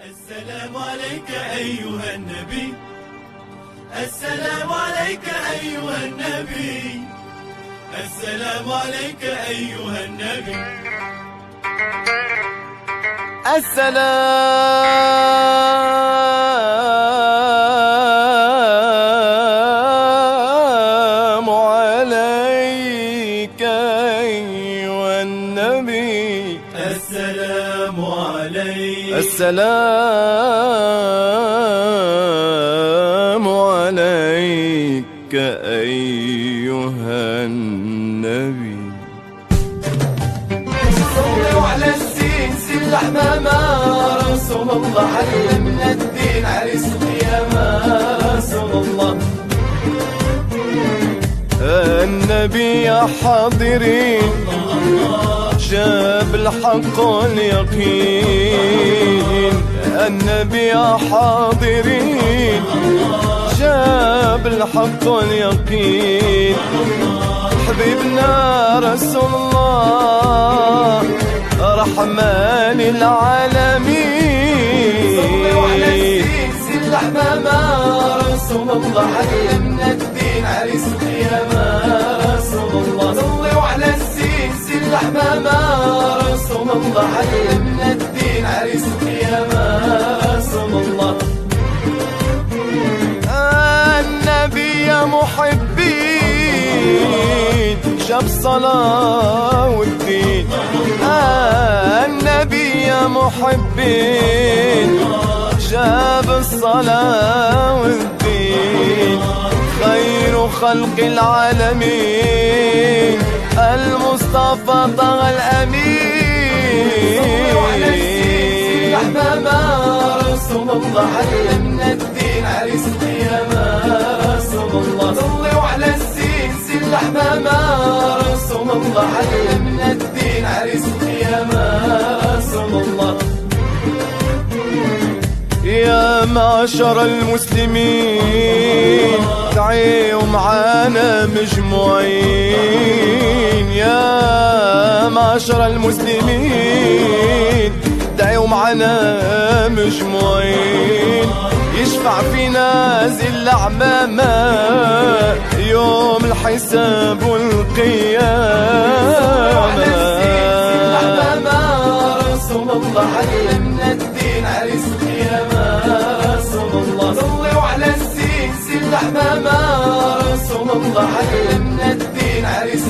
السلام عليك أيها النبي، السلام عليك أيها النبي، السلام عليك أيها النبي. السلام عليك أيها النبي، السلام عليك، السلام عليك أيها النبي. صلوا على الزين سل حمامة، رسول الله علمنا الدين عريس القيامة، رسول الله. النبي يا حاضرين جاب الحق واليقين، النبي يا حاضرين جاب الحق واليقين. حبيبنا رسول الله رحمة للعالمين. صلوا على الزين سل حمامة، رسول الله علمنا الدين عريس القيامة، رسول الله. صلوا على الزين سل حمامة، رسول الله علمنا الدين عريس القيامة، رسول الله. النبي يا محبين جاب الصلاة والدين، النبي يا محبين جاب الصلاة والدين. خير خلق العالمين المصطفى طه الأمين. حمامة، رسول الله علمنا الدين عريس القيامة، رسول الله. صلوا على الزين سل حمامة، رسول الله علمنا الدين عريس القيامة، رسول الله. يا معشر المسلمين تعيوا معانا مجموعين، يا معشر المسلمين تعيوا معانا مجموعين. يشفع فينا ذي العمامة يوم الحساب والقيامة. رسول الله علمنا الدين عريس القيامة، رسول الله. صلوا على الزين سل حمامة، رسول الله علمنا الدين عريس